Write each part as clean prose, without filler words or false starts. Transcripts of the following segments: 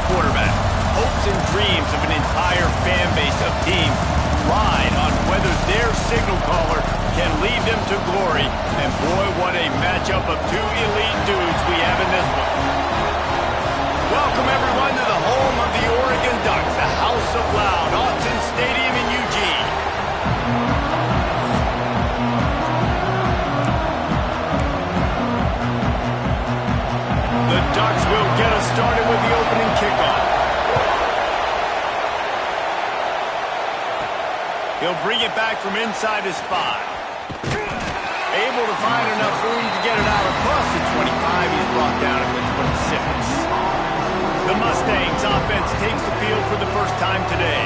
quarterback. Hopes and dreams of an entire fan base of teams ride on whether their signal caller can lead them to glory. And boy, what a matchup of two elite dudes we have in this one. Welcome everyone to the home of the Oregon Ducks, the House of Loud, Autzen Stadium in Eugene. The Ducks will get us started with the opening kickoff. He'll bring it back from inside his 5. Able to find enough room to get it out across the 25. He's brought down at the 26. The Mustangs offense takes the field for the first time today.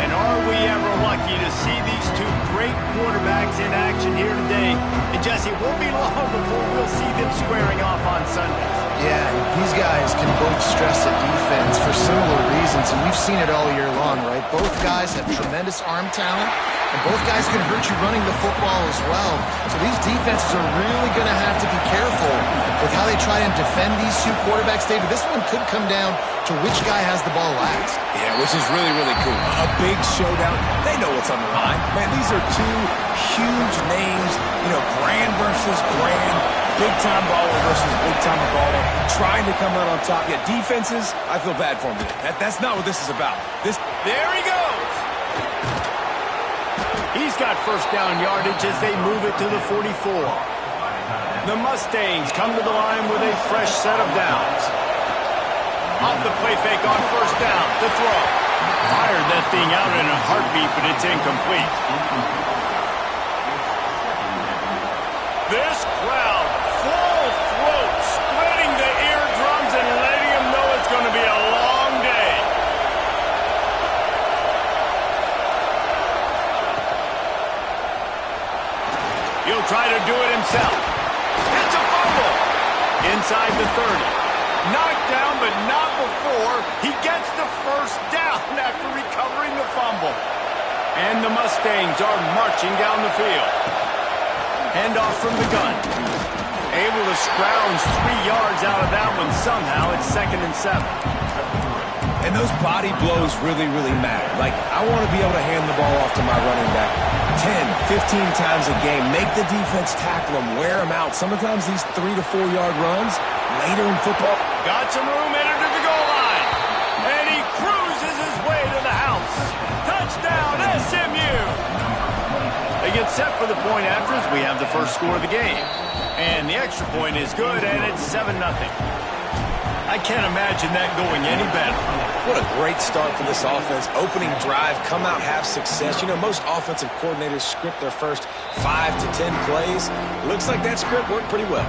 And are we ever lucky to see these two great quarterbacks in action here today. And Jesse, it won't be long before we'll see them squaring off on Sundays. Yeah, these guys can both stress a defense for similar reasons, and we've seen it all year long, right? Both guys have tremendous arm talent, and both guys can hurt you running the football as well. So these defenses are really going to have to be careful with how they try and defend these two quarterbacks, David. This one could come down to which guy has the ball last. Yeah, which is really, really cool. A big showdown. They know what's on the line. Man, these are two huge names, brand versus brand. Big-time baller versus big-time baller, trying to come out on top. Yeah, defenses, I feel bad for him today. That's not what this is about. There he goes! He's got first down yardage as they move it to the 44. The Mustangs come to the line with a fresh set of downs. Off the play fake on first down, the throw. Fired that thing out in a heartbeat, but it's incomplete. This crowd, full throat, splitting the eardrums and letting them know it's going to be a long day. He'll try to do it himself. It's a fumble. Inside the 30. Knocked down, but not before he gets the first down after recovering the fumble. And the Mustangs are marching down the field. Handoff from the gun. Able to scrounge 3 yards out of that one somehow. It's 2nd and 7. And those body blows really, really matter. Like, I want to be able to hand the ball off to my running back 10, 15 times a game. Make the defense tackle them, wear them out. Sometimes these 3 to 4 yard runs later in football. Got some room, entered to the goal line. And he cruises his way to the house. Touchdown, SMU! They get set for the point after as we have the first score of the game. And the extra point is good, and it's 7-0. I can't imagine that going any better. What a great start for this offense. Opening drive, come out, have success. Most offensive coordinators script their first 5 to 10 plays. Looks like that script worked pretty well.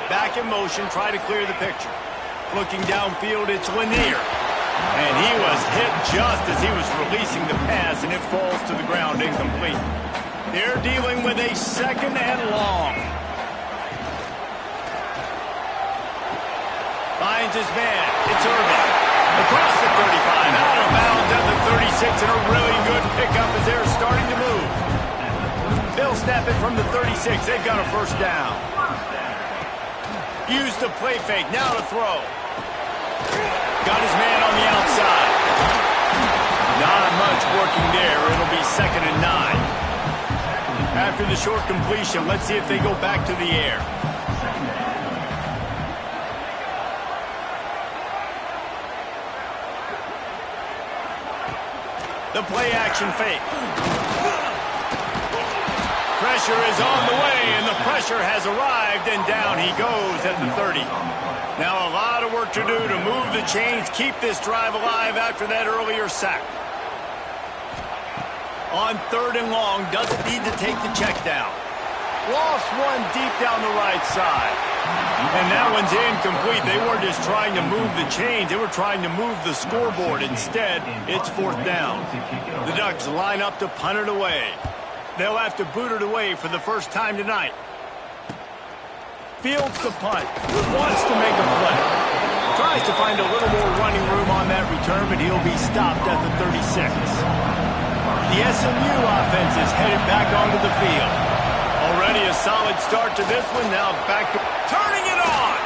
Back in motion, try to clear the picture. Looking downfield, it's Lanier. And he was hit just as he was releasing the pass, and it falls to the ground incomplete. They're dealing with a 2nd and long. Finds his man. It's Irvin. Across the 35, out of bounds at the 36, and a really good pickup as they're starting to move. They'll snap it from the 36. They've got a first down. Use the play fake. Now to throw. Got his man on the outside. Not much working there. It'll be 2nd and 9. After the short completion, let's see if they go back to the air. The play action fake. Pressure is on the way, and the pressure has arrived, and down he goes at the 30. Now a lot of work to do to move the chains, keep this drive alive after that earlier sack. On 3rd and long, doesn't need to take the check down. Lost one deep down the right side. And that one's incomplete. They weren't just trying to move the chains, they were trying to move the scoreboard. Instead, it's 4th down. The Ducks line up to punt it away. They'll have to boot it away for the first time tonight. Fields the punt. Wants to make a play. Tries to find a little more running room on that return, but he'll be stopped at the 36. The SMU offense is headed back onto the field. after this one. Now back to turning it on.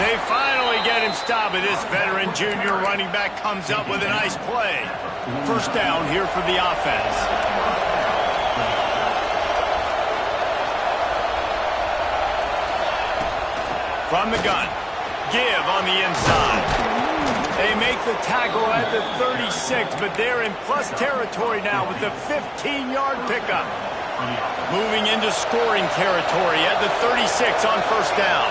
They finally get him stopped, but this veteran junior running back comes up with a nice play. First down here for the offense. From the gun, give on the inside. They make the tackle at the 36, but they're in plus territory now with the 15-yard pickup. Moving into scoring territory at the 36 on first down.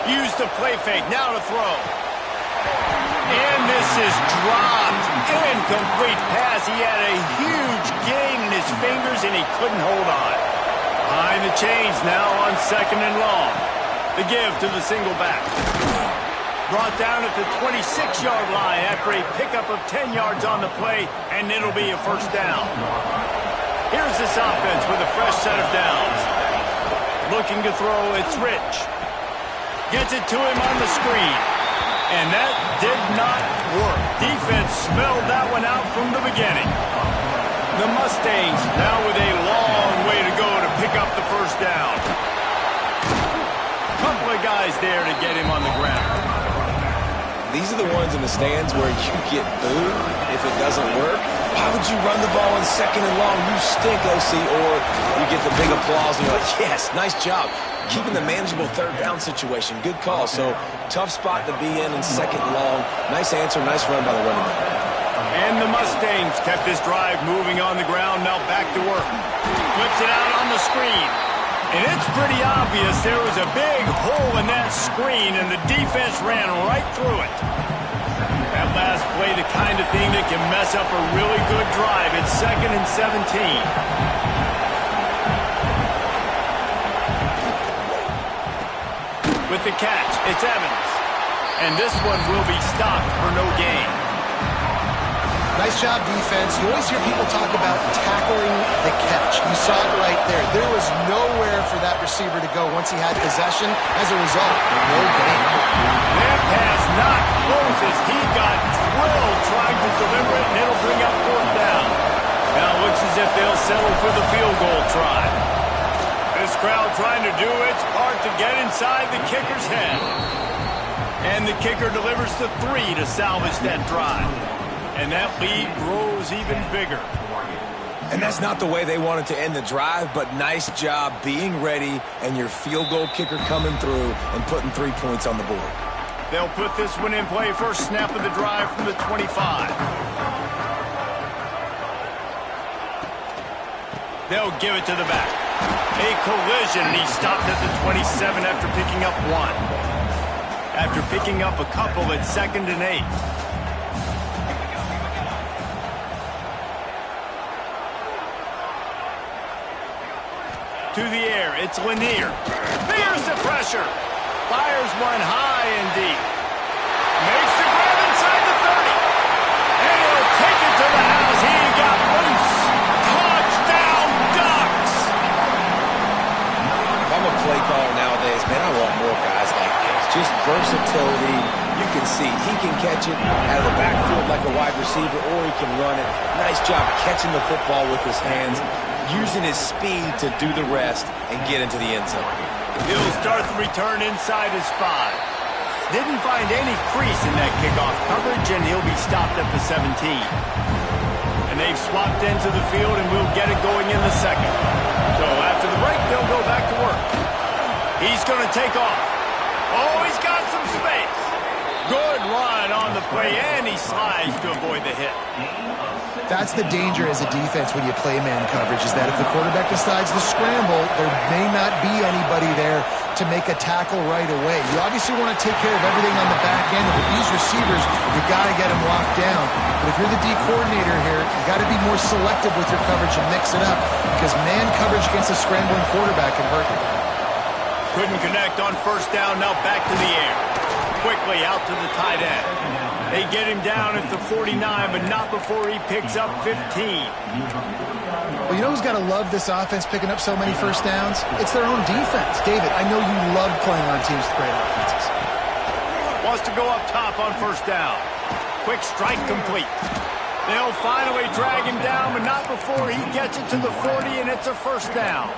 Use the play fake, now to throw. And this is dropped. Incomplete pass. He had a huge gain in his fingers, and he couldn't hold on. Behind the chains now on second and long. The give to the single back. Brought down at the 26-yard line after a pickup of 10 yards on the play, and it'll be a first down. Here's this offense with a fresh set of downs. Looking to throw, it's Rich. Gets it to him on the screen. And that did not work. Defense smelled that one out from the beginning. The Mustangs now with a long way to go to pick up the first down. Couple of guys there to get him on the ground. These are the ones in the stands where you get booed if it doesn't work. Why would you run the ball in second and long? You stink, OC. Or you get the big applause and you're like, yes, nice job. Keeping the manageable third down situation. Good call. So tough spot to be in second and long. Nice answer, nice run by the running back. And the Mustangs kept this drive moving on the ground. Now back to work. Flips it out on the screen. And it's pretty obvious there was a big hole in that screen, and the defense ran right through it. That last play, the kind of thing that can mess up a really good drive. It's 2nd and 17. With the catch, it's Evans. And this one will be stopped for no gain. Nice job, defense. You always hear people talk about tackling the catch. You saw it right there. There was nowhere for that receiver to go once he had possession. As a result, no gain. That pass not close as he got drilled trying to deliver it, and it'll bring up fourth down. Now it looks as if they'll settle for the field goal try. This crowd trying to do its part to get inside the kicker's head. And the kicker delivers the 3 to salvage that drive. And that lead grows even bigger. And that's not the way they wanted to end the drive, but nice job being ready and your field goal kicker coming through and putting 3 points on the board. They'll put this one in play. First snap of the drive from the 25. They'll give it to the back. A collision, and he stopped at the 27 after picking up 1. After picking up a couple at 2nd and 8. To the air, it's Lanier. Fears the pressure. Fires one high and deep. Makes the grab inside the 30. And he'll take it to the house. He got loose. Touchdown, Ducks! If I'm a play caller nowadays, man, I want more guys like this. Just versatility. You can see he can catch it out of the backfield like a wide receiver, or he can run it. Nice job catching the football with his hands, using his speed to do the rest and get into the end zone. He'll start the return inside his 5. Didn't find any crease in that kickoff coverage, and he'll be stopped at the 17. And they've swapped into the field, and we'll get it going in the second. So after the break, they'll go back to work. He's going to take off. Oh, he's got some space. Good run on the play, and he slides to avoid the hit. That's the danger as a defense when you play man coverage, is that if the quarterback decides to scramble, there may not be anybody there to make a tackle right away. You obviously want to take care of everything on the back end. With these receivers, you got to get them locked down. But if you're the D coordinator here, you got to be more selective with your coverage and mix it up, because man coverage against a scrambling quarterback can hurt you. Couldn't connect on first down, now back to the air. Quickly out to the tight end. They get him down at the 49, but not before he picks up 15. Well, you know who's got to love this offense picking up so many first downs? It's their own defense. David, I know you love playing on teams with great offenses. Wants to go up top on first down. Quick strike complete. They'll finally drag him down, but not before he gets it to the 40, and it's a first down.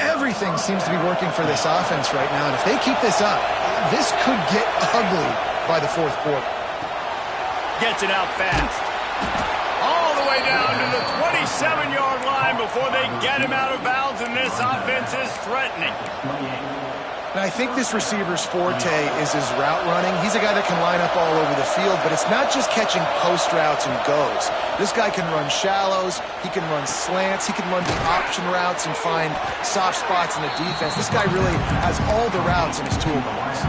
Everything seems to be working for this offense right now, and if they keep this up, this could get ugly by the fourth quarter. Gets it out fast. All the way down to the 27-yard line before they get him out of bounds, and this offense is threatening. And I think this receiver's forte is his route running. He's a guy that can line up all over the field, but it's not just catching post routes and goes. This guy can run shallows, he can run slants, he can run the option routes and find soft spots in the defense. This guy really has all the routes in his toolbox.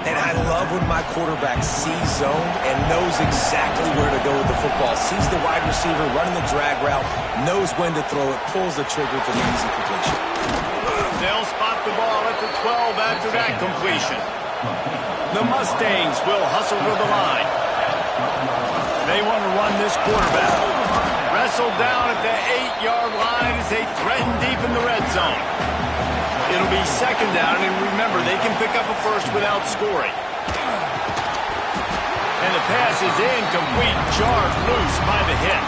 And I love when my quarterback sees zone and knows exactly where to go with the football. Sees the wide receiver running the drag route, knows when to throw it, pulls the trigger for the easy completion. They'll spot the ball at the 12 after that completion. The Mustangs will hustle to the line. They want to run this quarterback. Wrestled down at the 8-yard line as they threaten deep in the red zone. It'll be second down, and remember, they can pick up a first without scoring. And the pass is incomplete, jarred loose by the hit.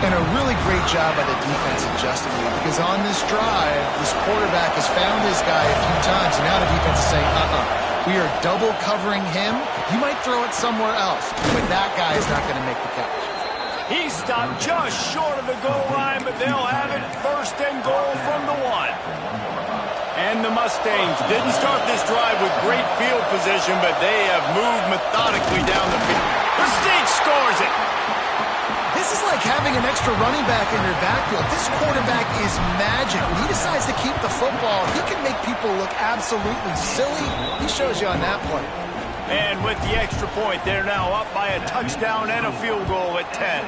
And a really great job by the defense adjusting it, because on this drive, this quarterback has found his guy a few times, and now the defense is saying, we are double covering him. You might throw it somewhere else, but that guy is not going to make the catch. He stopped just short of the goal line, but they'll have it first and goal from the 1. And the Mustangs didn't start this drive with great field position, but they have moved methodically down the field. The State scores it. This is like having an extra running back in your backfield. This quarterback is magic. When he decides to keep the football, he can make people look absolutely silly. He shows you on that play. And with the extra point, they're now up by a touchdown and a field goal at 10.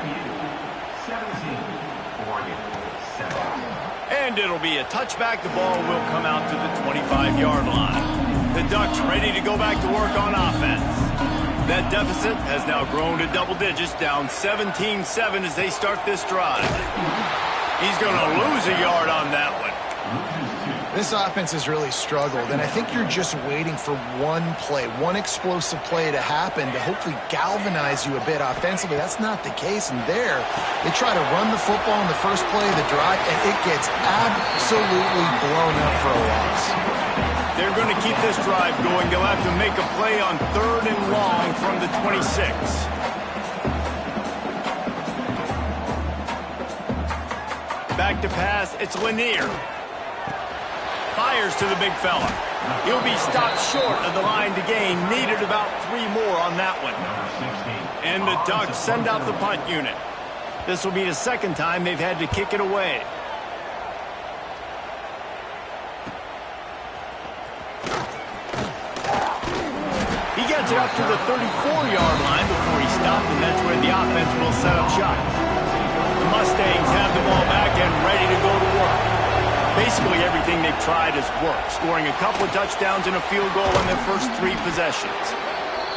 And it'll be a touchback. The ball will come out to the 25-yard line. The Ducks ready to go back to work on offense. That deficit has now grown to double digits, down 17-7 as they start this drive. He's going to lose a yard on that one. This offense has really struggled, and I think you're just waiting for one play, one explosive play to happen to hopefully galvanize you a bit offensively. That's not the case, and there, they try to run the football in the first play of the drive, and it gets absolutely blown up for a loss. They're going to keep this drive going. They'll have to make a play on 3rd and long from the 26. Back to pass, it's Lanier. Fires to the big fella. He'll be stopped short of the line to gain. Needed about 3 more on that one. And the Ducks send out the punt unit. This will be the second time they've had to kick it away. He gets it up to the 34-yard line before he stopped, and that's where the offense will set up shop. The Mustangs have the ball back and ready to go to work. Basically, everything they've tried has worked, scoring a couple of touchdowns and a field goal on their first 3 possessions.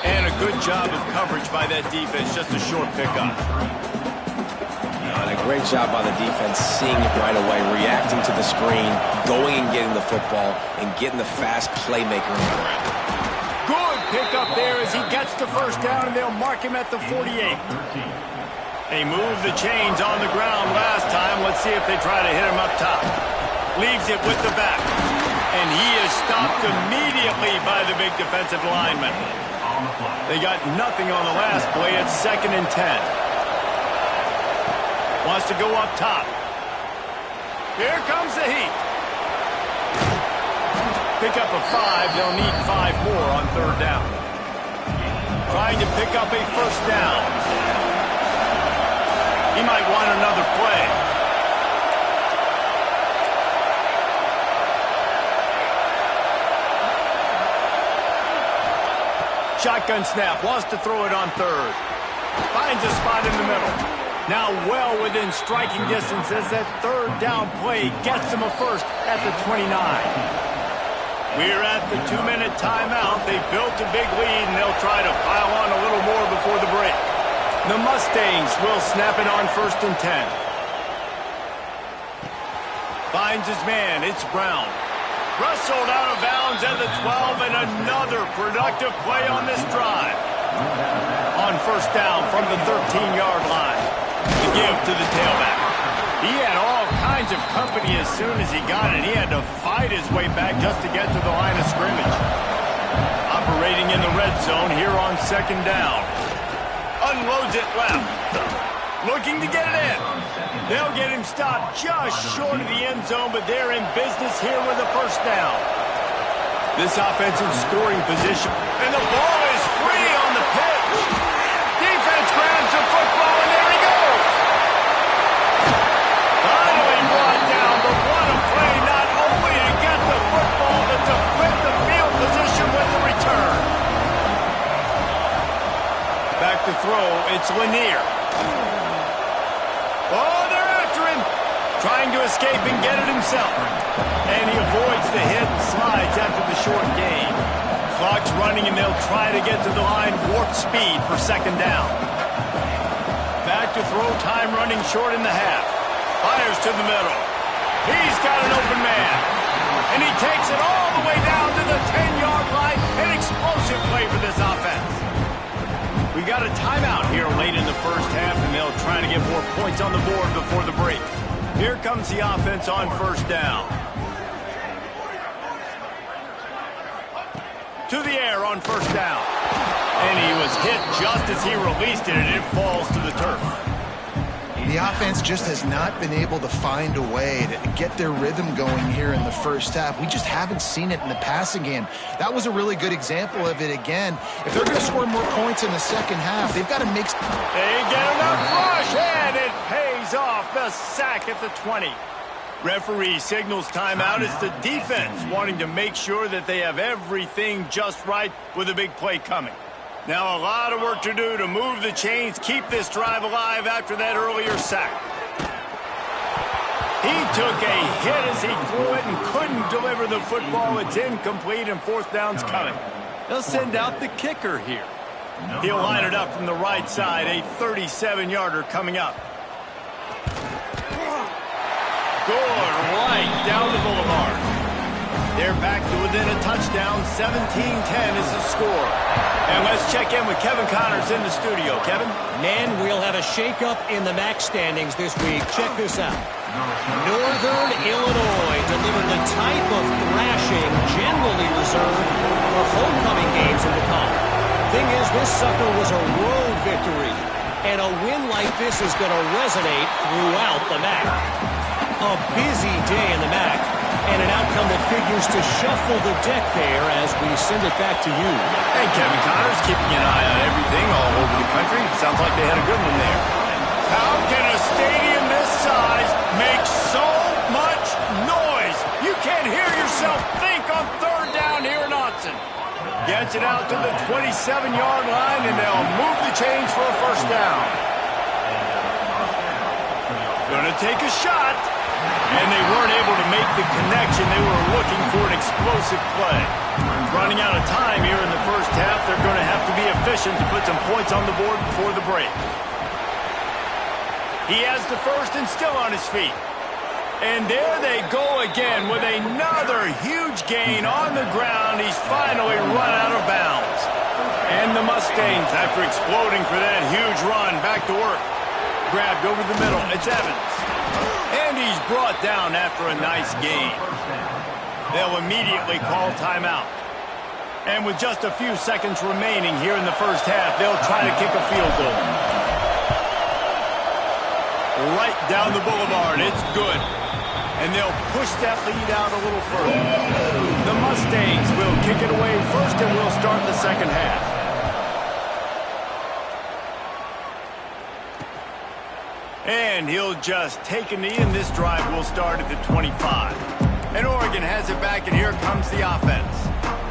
And a good job of coverage by that defense, just a short pickup. And a great job by the defense, seeing it right away, reacting to the screen, going and getting the football, and getting the fast playmaker in the ground. Good pickup there as he gets the first down, and they'll mark him at the 48. They moved the chains on the ground last time. Let's see if they try to hit him up top. Leaves it with the back. And he is stopped immediately by the big defensive lineman. They got nothing on the last play. It's 2nd and 10. Wants to go up top. Here comes the heat. Pick up a 5. They'll need 5 more on 3rd down. Trying to pick up a first down. He might want another play. Shotgun snap, wants to throw it on 3rd. Finds a spot in the middle. Now well within striking distance as that 3rd down play gets him a first at the 29. We're at the 2-minute timeout. They built a big lead, and they'll try to pile on a little more before the break. The Mustangs will snap it on 1st and 10. Finds his man, it's Brown. Wrestled out of bounds at the 12, and another productive play on this drive. On first down from the 13-yard line. The give to the tailback. He had all kinds of company as soon as he got it. He had to fight his way back just to get to the line of scrimmage. Operating in the red zone here on second down. Unloads it left. Looking to get it in. They'll get him stopped just short of the end zone, but they're in business here with a first down. This offensive scoring position. And the ball is free on the pitch. Defense grabs the football, and there he goes. Finally brought down, but what a play, not only to get the football, but to flip the field position with the return. Back to throw, it's Lanier. Oh, they're after him. Trying to escape and get it himself. And he avoids the hit and slides after the short gain. Clock's running, and they'll try to get to the line warp speed for second down. Back to throw, time running short in the half. Fires to the middle. He's got an open man. And he takes it all the way down to the 10-yard line. An explosive play for this offense. We got a timeout here late in the first half, and they'll try to get more points on the board before the break. Here comes the offense on first down. To the air on first down. And he was hit just as he released it, and it falls to the turf. The offense just has not been able to find a way to get their rhythm going here in the first half. We just haven't seen it in the passing game. That was a really good example of it again. If they're going to score more points in the second half, they've got to make... They get enough rush, and it pays off. The sack at the 20. Referee signals timeout. It's the defense wanting to make sure that they have everything just right with a big play coming. Now a lot of work to do to move the chains, keep this drive alive after that earlier sack. He took a hit as he threw it and couldn't deliver the football. It's incomplete, and fourth down's coming. They'll send out the kicker here. He'll line it up from the right side, a 37-yarder coming up. Good, right down the boulevard. They're back to within a touchdown. 17-10 is the score. And let's check in with Kevin Connors in the studio. Kevin? Man, we'll have a shakeup in the MAC standings this week. Check this out. Northern Illinois delivered the type of thrashing generally reserved for homecoming games in the Con. Thing is, this sucker was a road victory. And a win like this is going to resonate throughout the MAC. A busy day in the MAC, and an outcome that figures to shuffle the deck there as we send it back to you. Hey, Kevin Connors, keeping an eye on everything all over the country. Sounds like they had a good one there. How can a stadium this size make so much noise? You can't hear yourself think on third down here in Autzen. Gets it out to the 27-yard line, and they'll move the chains for a first down. Gonna take a shot. And they weren't able to make the connection. They were looking for an explosive play. Running out of time here in the first half. They're going to have to be efficient to put some points on the board before the break. He has the first and still on his feet. And there they go again with another huge gain on the ground. He's finally run out of bounds. And the Mustangs, after exploding for that huge run, back to work. Grabbed over the middle. It's Evans. And he's brought down after a nice gain. They'll immediately call timeout. And with just a few seconds remaining here in the first half, they'll try to kick a field goal. Right down the boulevard. It's good. And they'll push that lead out a little further. The Mustangs will kick it away first, and we'll start the second half. And he'll just take a knee, and this drive will start at the 25. And Oregon has it back, and here comes the offense.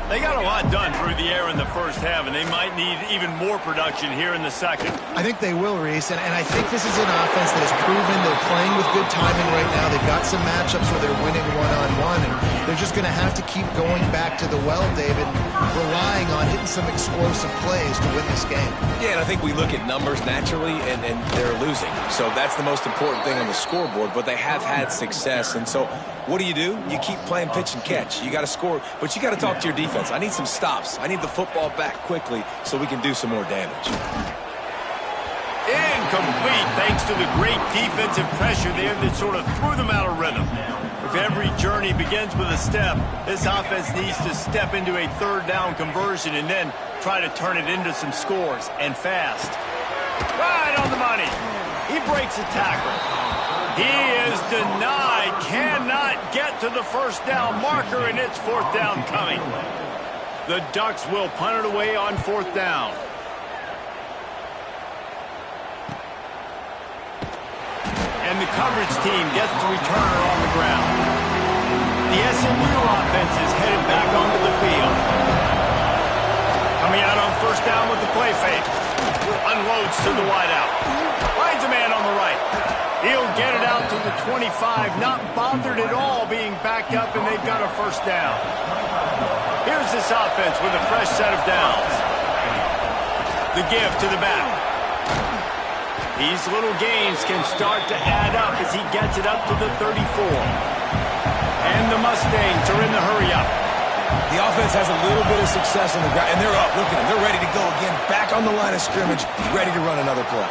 They got a lot done through the air in the first half, and they might need even more production here in the second. I think they will, Reese, and I think this is an offense that has proven their playing with good timing right now. They've got some matchups where they're winning one-on-one, and they're just going to have to keep going back to the well, David, relying on hitting some explosive plays to win this game. Yeah, and I think we look at numbers naturally, and they're losing. So that's the most important thing on the scoreboard, but they have had success. And so what do? You keep playing pitch and catch. You got to score, but you got to talk to your defense. I need some stops. I need the football back quickly so we can do some more damage. Incomplete, thanks to the great defensive pressure there that sort of threw them out of rhythm. If every journey begins with a step, this offense needs to step into a third down conversion and then try to turn it into some scores, and fast. Right on the money. He breaks a tackle. He is denied, cannot get to the first down marker, and it's fourth down coming. The Ducks will punt it away on fourth down. And the coverage team gets the returner on the ground. The SMU offense is headed back onto the field. Coming out on first down with the play fake. Unloads to the wideout. Finds a man on the right. He'll get it out to the 25, not bothered at all being backed up, and they've got a first down. Here's this offense with a fresh set of downs. The give to the back. These little gains can start to add up as he gets it up to the 34. And the Mustangs are in the hurry-up. The offense has a little bit of success on the ground, and they're up. Look at them. They're ready to go again, back on the line of scrimmage, ready to run another play.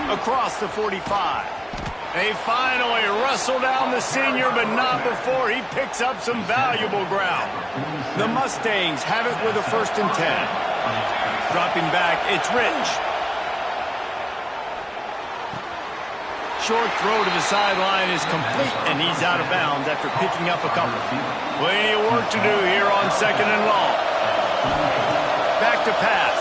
Across the 45. They finally wrestle down the senior, but not before he picks up some valuable ground. The Mustangs have it with a 1st and 10. Dropping back, it's Rich. Short throw to the sideline is complete, and he's out of bounds after picking up a couple. Plenty of work to do here on 2nd and long. Back to pass.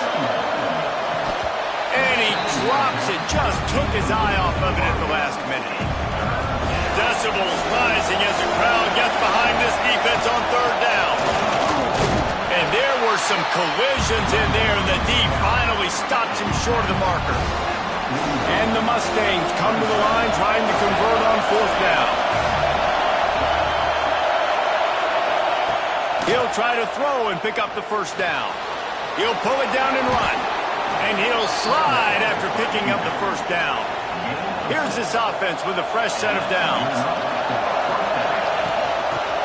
And he drops it, just took his eye off of it at the last minute. Decibels rising as the crowd gets behind this defense on 3rd down. And there were some collisions in there, and the D finally stops him short of the marker. And the Mustangs come to the line trying to convert on 4th down. He'll try to throw and pick up the first down. He'll pull it down and run. And he'll slide after picking up the first down. Here's this offense with a fresh set of downs.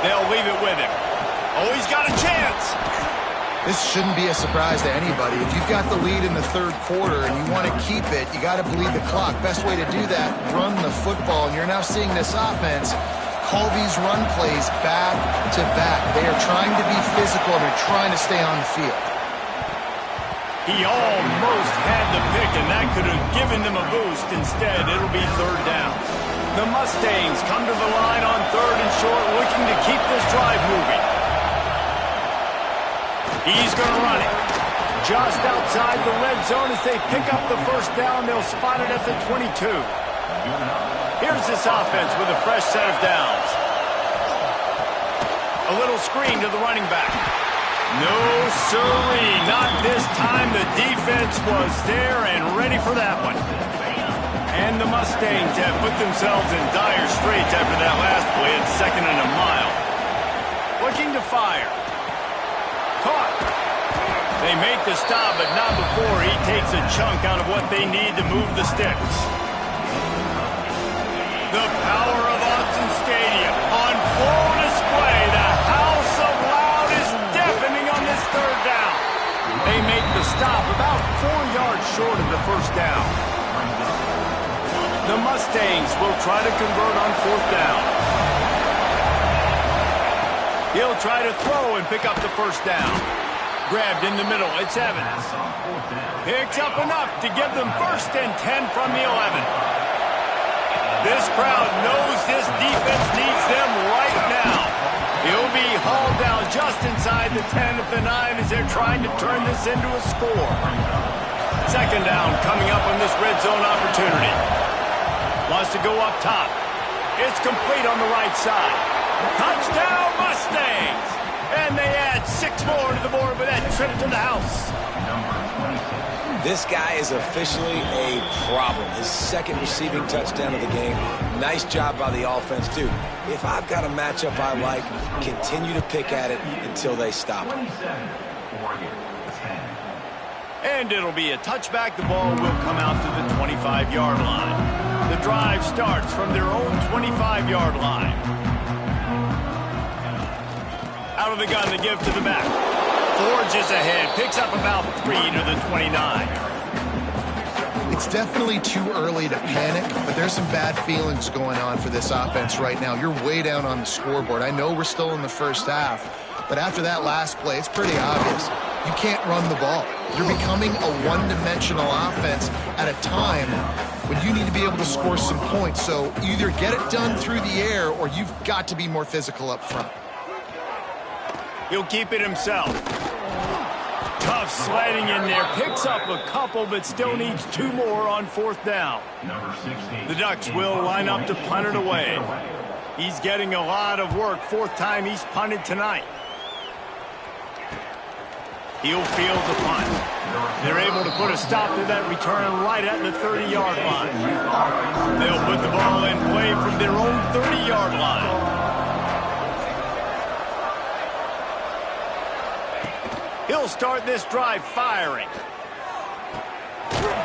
They'll leave it with him. Oh, he's got a chance. This shouldn't be a surprise to anybody. If you've got the lead in the 3rd quarter and you want to keep it, you got to bleed the clock. Best way to do that, run the football. And you're now seeing this offense call these run plays back to back. They are trying to be physical and they're trying to stay on the field. He almost had the pick, and that could have given them a boost. Instead, it'll be 3rd down. The Mustangs come to the line on 3rd and short, looking to keep this drive moving. He's going to run it. Just outside the red zone as they pick up the first down. They'll spot it at the 22. Here's this offense with a fresh set of downs. A little screen to the running back. No, sirree, not this time. The defense was there and ready for that one. And the Mustangs have put themselves in dire straits after that last play at 2nd and a mile. Looking to fire. Caught. They make the stop, but not before he takes a chunk out of what they need to move the sticks. The power of Autzen Stadium on full display. The house of loud is deafening on this 3rd down. They make the stop about 4 yards short of the first down. The Mustangs will try to convert on 4th down. He'll try to throw and pick up the first down. Grabbed in the middle, it's Evans. Picks up enough to give them 1st and 10 from the 11. This crowd knows this defense needs them right now. He'll be hauled down just inside the 10 at the 9 as they're trying to turn this into a score. 2nd down coming up on this red zone opportunity. Wants to go up top. It's complete on the right side. Touchdown Mustangs! And they add 6 more to the board with that trip to the house. This guy is officially a problem. His second receiving touchdown of the game. Nice job by the offense, too. If I've got a matchup I like, continue to pick at it until they stop it. And it'll be a touchback. The ball will come out to the 25-yard line. The drive starts from their own 25-yard line. Out of the gun to give to the back. Forges ahead, picks up about 3 to the 29. It's definitely too early to panic, but there's some bad feelings going on for this offense right now. You're way down on the scoreboard. I know we're still in the first half, but after that last play, it's pretty obvious. You can't run the ball. You're becoming a one-dimensional offense at a time when you need to be able to score some points. So either get it done through the air or you've got to be more physical up front. He'll keep it himself. Tough sliding in there. Picks up a couple, but still needs 2 more on 4th down. The Ducks will line up to punt it away. He's getting a lot of work. 4th time he's punted tonight. He'll field the punt. They're able to put a stop to that return right at the 30-yard line. They'll put the ball in play from their own 30-yard line. He'll start this drive firing.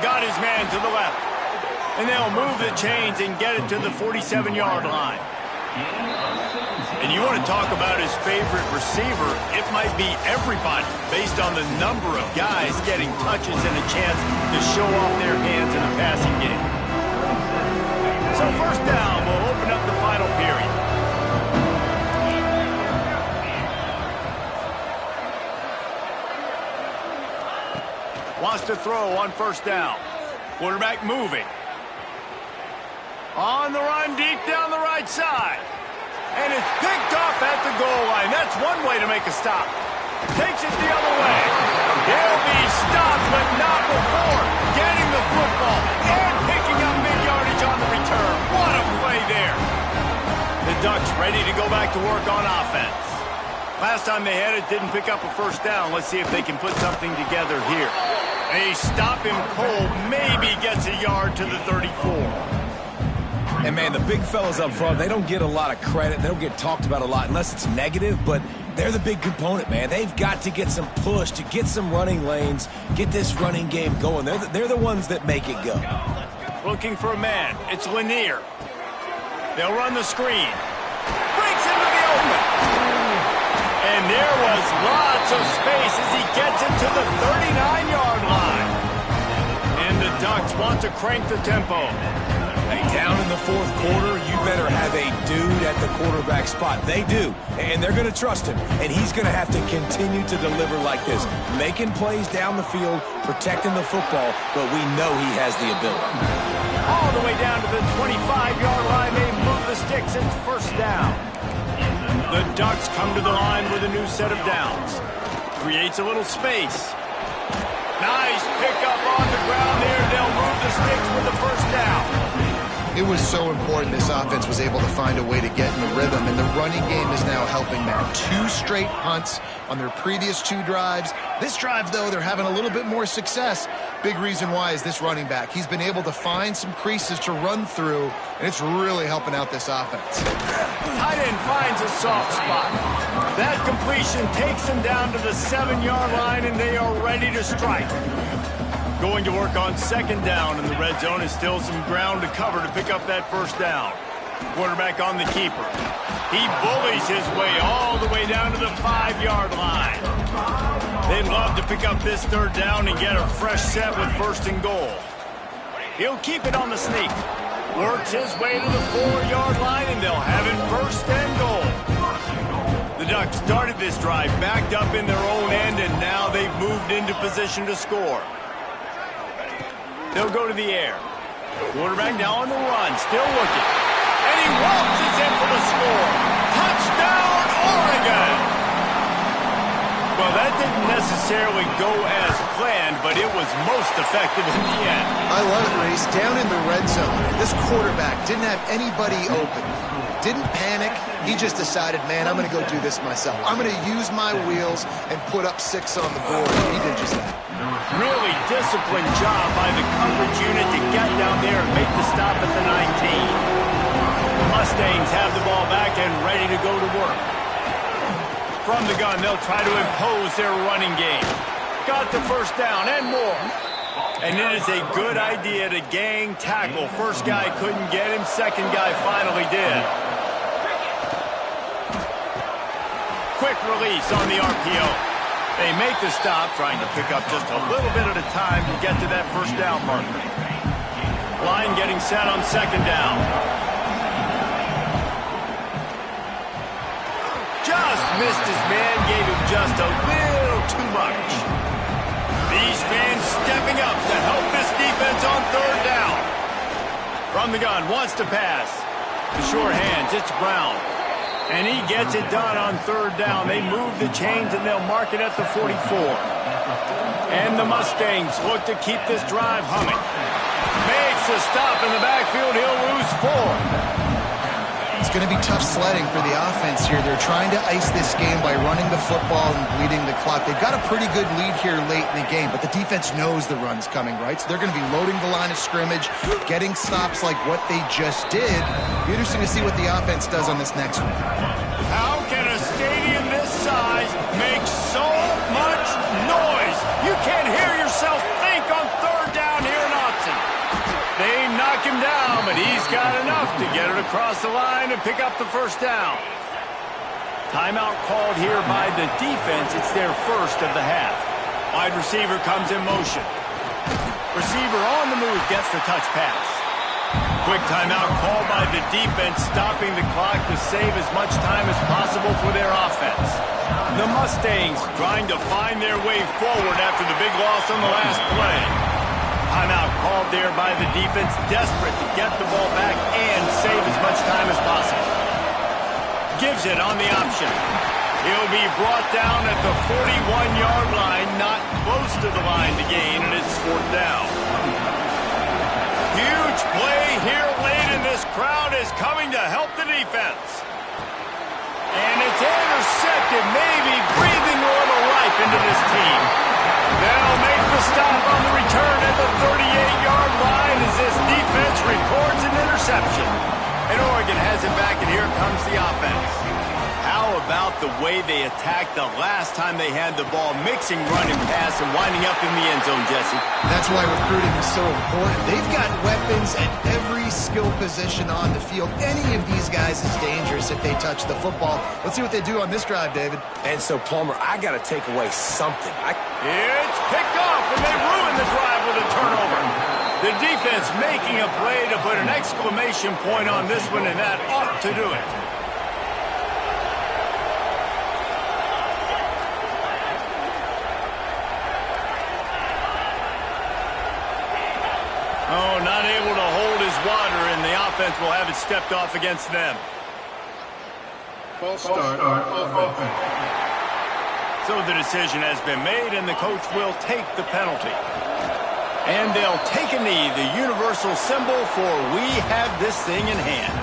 Got his man to the left. And they'll move the chains and get it to the 47-yard line. And you want to talk about his favorite receiver, it might be everybody based on the number of guys getting touches and a chance to show off their hands in a passing game. So 1st down will open up the final period. Wants to throw on 1st down. Quarterback moving. On the run deep down the right side. And it's picked off at the goal line. That's one way to make a stop. Takes it the other way. They'll be stopped, but not before getting the football and picking up big yardage on the return. What a play there. The Ducks ready to go back to work on offense. Last time they had it, didn't pick up a 1st down. Let's see if they can put something together here. They stop him cold, maybe gets a yard to the 34. And, man, the big fellas up front, they don't get a lot of credit. They don't get talked about a lot unless it's negative, but they're the big component, man. They've got to get some push, to get some running lanes, get this running game going. They're the ones that make it go. Looking for a man. It's Lanier. They'll run the screen. Breaks into the open. And there was lots of space as he gets it to the 39-yard line. And the Ducks want to crank the tempo. Hey, down in the 4th quarter, you better have a dude at the quarterback spot. They do, and they're going to trust him. And he's going to have to continue to deliver like this, making plays down the field, protecting the football, but we know he has the ability. All the way down to the 25-yard line. They move the sticks. It's 1st down. The Ducks come to the line with a new set of downs. Creates a little space. Nice pickup on the ground there. They'll move the sticks with the 1st down. It was so important this offense was able to find a way to get in the rhythm, and the running game is now helping that. 2 straight punts on their previous 2 drives. This drive, though, they're having a little bit more success. Big reason why is this running back. He's been able to find some creases to run through, and it's really helping out this offense. Tight end finds a soft spot. That completion takes them down to the 7-yard line, and they are ready to strike. Going to work on 2nd down, and the red zone is still some ground to cover to pick up that 1st down. Quarterback on the keeper. He bullies his way all the way down to the 5-yard line. They'd love to pick up this 3rd down and get a fresh set with 1st and goal. He'll keep it on the sneak. Works his way to the 4-yard line, and they'll have it 1st and goal. The Ducks started this drive backed up in their own end, and now they've moved into position to score. They'll go to the air. Quarterback now on the run, still looking. And he waltzes in for the score. Touchdown, Oregon! Well, that didn't necessarily go as planned, but it was most effective in the end. I love it, Reese. Down in the red zone, this quarterback didn't have anybody open. Didn't panic. He just decided, man, I'm going to go do this myself. I'm going to use my wheels and put up 6 on the board. He did just that. Really disciplined job by the coverage unit to get down there and make the stop at the 19. The Mustangs have the ball back and ready to go to work. From the gun, they'll try to impose their running game. Got the first down and more. And it is a good idea to gang tackle. First guy couldn't get him, second guy finally did. Quick release on the RPO. They make the stop, trying to pick up just a little bit at a time to get to that first down marker. Line getting set on second down. Just missed his man, gave him just a little too much. These fans stepping up to help this defense on third down. From the gun, wants to pass. The short hands, it's Brown. And he gets it done on third down. They move the chains and they'll mark it at the 44. And the Mustangs look to keep this drive humming. Makes a stop in the backfield. He'll lose 4. It's going to be tough sledding for the offense here. They're trying to ice this game by running the football and bleeding the clock. They've got a pretty good lead here late in the game, but the defense knows the run's coming, right? So they're going to be loading the line of scrimmage, getting stops like what they just did. Be interesting to see what the offense does on this next one. How can a stadium this size make so much noise? You can't hear yourself think on third down here in Austin. They knock him down, but he's got enough to get it across the line and pick up the first down. Timeout called here by the defense. It's their first of the half. Wide receiver comes in motion. Receiver on the move gets the touch pass. Quick timeout called by the defense, stopping the clock to save as much time as possible for their offense. The Mustangs trying to find their way forward after the big loss on the last play. Timeout called there by the defense, desperate to get the ball back and save as much time as possible. Gives it on the option. He'll be brought down at the 41-yard line, not close to the line to gain, and it's fourth down. Huge play here late, and this crowd is coming to help the defense. And it's intercepted, maybe breathing a little life into this team. They'll make the stop on the return at the 38-yard line as this defense records an interception. And Oregon has it back, and here comes the offense. How about the way they attacked the last time they had the ball, mixing run and pass and winding up in the end zone, Jesse? That's why recruiting is so important. They've got weapons at every skill position on the field. Any of these guys is dangerous if they touch the football. Let's see what they do on this drive, David. And so, Plummer, I got to take away something. It's picked off, and they ruin the drive with a turnover. The defense making a play to put an exclamation point on this one, and that ought to do it. Oh, not able to hold his water, and the offense will have it stepped off against them. False start offense. So the decision has been made, and the coach will take the penalty. And they'll take a knee, the universal symbol for we have this thing in hand.